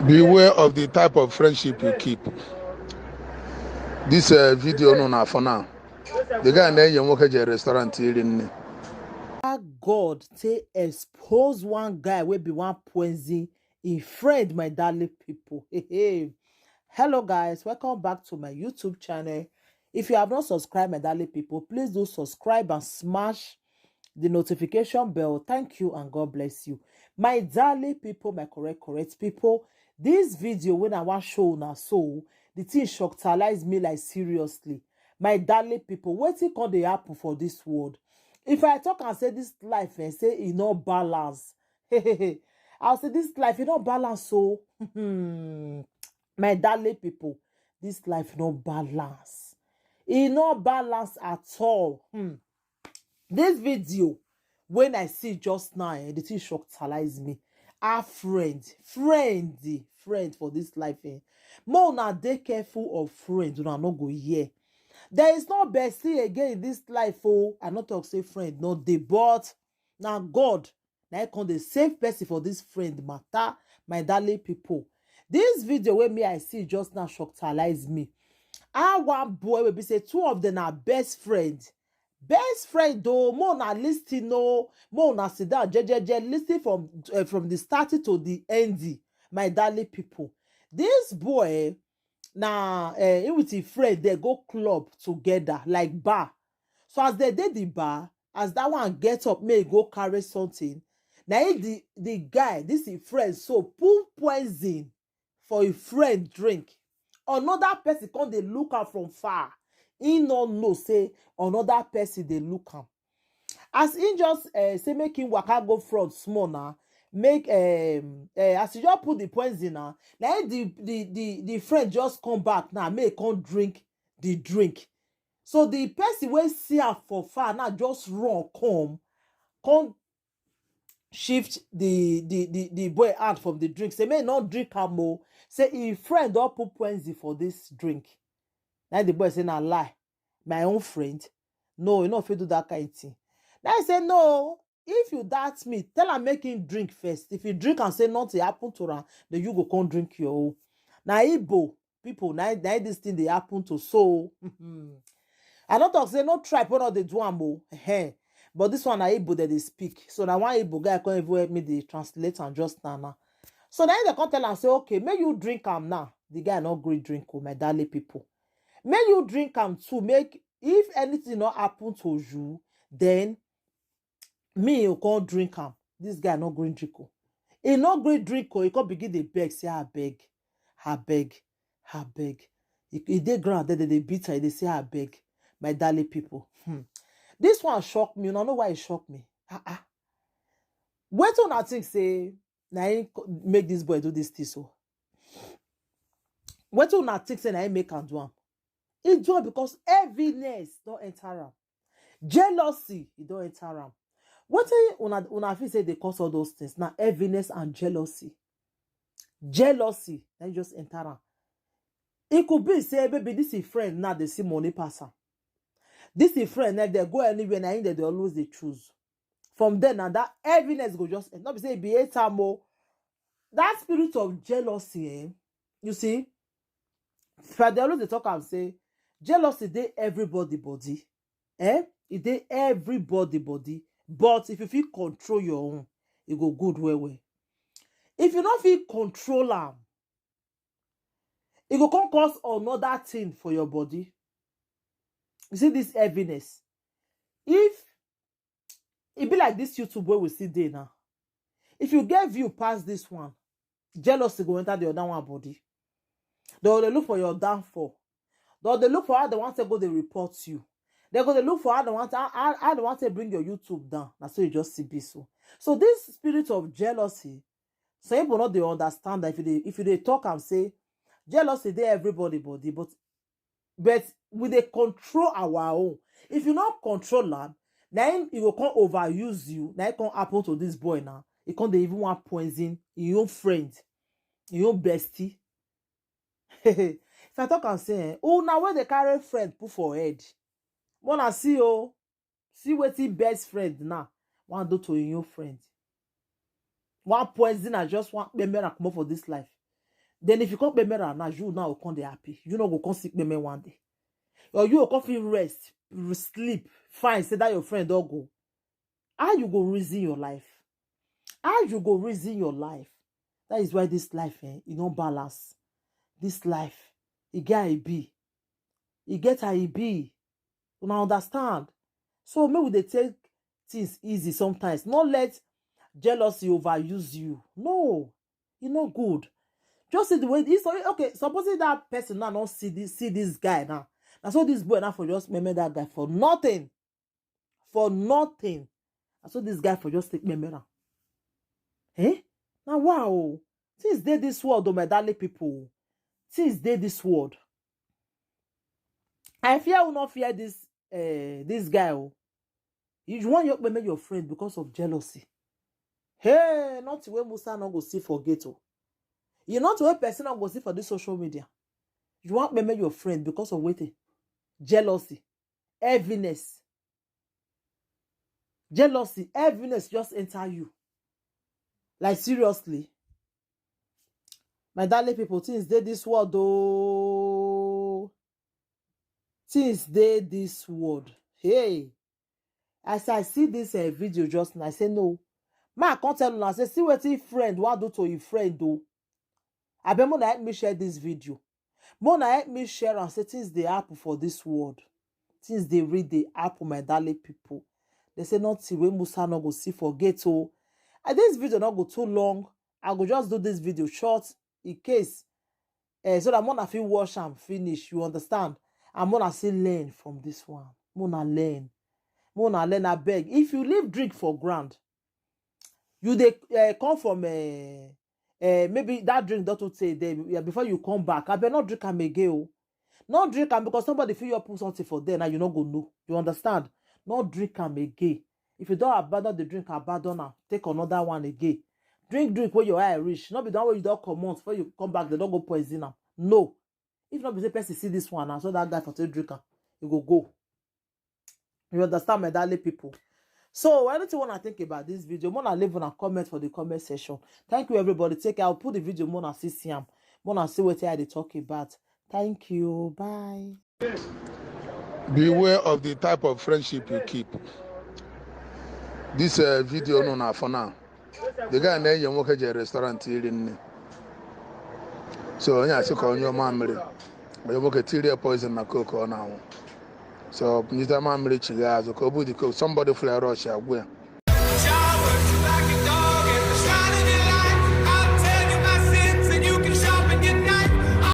Beware of the type of friendship you keep. This video no na for now. The guy na you work at a restaurant here in. God to expose one guy will be one poison in friend, my darling people. Hello guys, welcome back to my YouTube channel. If you have not subscribed, my darling people, please do subscribe and smash the notification bell. Thank you and God bless you. My darling people, my correct people, this video when I want show now, so the thing shockalize me like seriously. My darling people, wetin come dey happen for this world? If I talk and say this life and say e no balance, I'll say this life e no balance. So my darling people, this life no balance. E no balance at all. This video when I see just now, the thing shockalize me. Our friend for this life. More na dey careful of friends, una no go hear. There is no bestie again in this life. Oh, I not talk say friend, no dey, but now God, now I come the save person for this friend matter, my darling people. This video where me I see just now shockalize me. Our one boy will be say two of them are best friends. Best friend though, more na listing no, more na sit down, listing from the starting to the end, my darling people. This boy na him with his friend they go club together like bar. So as they did the bar, as that one get up, may go carry something. Now the guy, this his friend, so put poison for a friend drink. Another person come they look am from far. He no know say another person they look am. As he just say make him waka go front small now, make as he just put the poison now the friend just come back now, make come drink the drink. So the person wey see am for far now just run come shift the boy hand from the drink, say make not drink am o, say him friend don put poison for this drink. Now the boy say na lie, my own friend, no, you no fit do that kind of thing. Now I say no, if you doubt me, tell am make him drink first. If you drink and say nothing happen to am, then you go come drink your own. Now Igbo people, now this thing they happen to. So I don't talk say no tribe when they do am o. But this one na Igbo that they speak. So now one Igbo guy come even help me they translate and just now. So now they come tell am say okay, may you drink am now. The guy not great drink, oh my darling people. May you drink am too. Make if anything not happen to you, then me you can't drink am. This guy not green drink. He not green drink. He can't begin the beg. Say I beg. He dey ground. They beat her. They say I beg. My darling people. This one shocked me. You know why it shocked me? Wait till I think say na him make this boy do this thing so. Wait till I think say na him make am do am. He do it because heaviness don't enter am. Jealousy, it don't enter am. What una feel say they cause all those things? Now heaviness and jealousy. Jealousy, then just enter am. It could be say baby this is friend now they see money pass am. This is friend now they go anywhere now in there they always they choose. From then and that heaviness go just not be say it be a time more. That spirit of jealousy, you see, but they always they talk and say jealousy dey everybody body. It dey everybody body. But if you feel control your own, it go good well. If you don't feel control am, it go come cause another thing for your body. You see this heaviness. If it be like this YouTube where we see there now, if you get view past this one, jealousy go enter the other one body. They will look for your downfall. They look for how they want to go, they report you. They're going to look for how they want to bring your YouTube down. That's so you just see this. So this spirit of jealousy, some people not they understand that if they talk and say jealousy they everybody body, but we they control our own. If you not control them, then it will come overuse you. Now it can happen to this boy now. It can't even want poison your own friend, your own bestie. If I talk and say, oh, now where they carry friend put for head. Wanna see see wetin best friend now want do to your friend. One poison and just one memera come up for this life. Then if you come memera now, you now will come dey happy. You know go come sick meme one day. Or you will come feel rest, sleep, fine, say that your friend don't go. How you go reason your life? How you go reason your life? That is why this life, you don't balance. This life, it get how it be. It get how it be. You now understand? So maybe they take things easy sometimes. Not let jealousy overuse you. No, it's not good. Just see the way it's okay. Supposing that person now don't see this guy now. And so this boy now for just remember that guy for nothing. For nothing. And so this guy for just take memory. Eh? Now wow. Since they this world, oh my darling people. Since they this world. I fear will not fear this guy. Oh. You want your friend because of jealousy. Hey, not the way Musa not go see forget. Oh. You not the way person not go see for this social media. You want your friend because of waiting. Jealousy. Heaviness. Jealousy. Heaviness just enter you. Like seriously. My darling people, things they this world oh. Things they this world. Hey. As I see this video just now, I say no. Ma, I can't tell you. I say, see what your friend want do to your friend though. I bet Mona help me share this video. Mona help me share and say things they happen for this world. Things they read the happen, my darling people. They say not see when Musa not go see forget oh. And this video not go too long. I go just do this video short in case so that Mona feel watch and finish. You understand? And Mona still learn from this one. Mona learn. Mona learn I beg. If you leave drink for ground, you they come from maybe that drink don't say there before you come back. I better not drink am again. Oh. Not drink am because somebody feel you put something for there now you not go know. You understand? Not drink am again. If you don't abandon the drink, abandon am. Take another one again. Drink where your eye reach. Not be done where you don't come out before you come back. They don't go poison am. No. If not be the person see this one and so that guy for take drink am, you go. You understand, my darling people? So, anything you want to think about this video, Mona leave on a comment for the comment section. Thank you, everybody. Take care. I'll put the video Mona see him. Mona see what they talk about. Thank you. Bye. Beware of the type of friendship you keep. This video no na for now. The guy na you work at a restaurant here in. So, yeah, so call your mom. You work at poison na coke now. So, Mr. Mamri Chigazo, somebody fly Russia.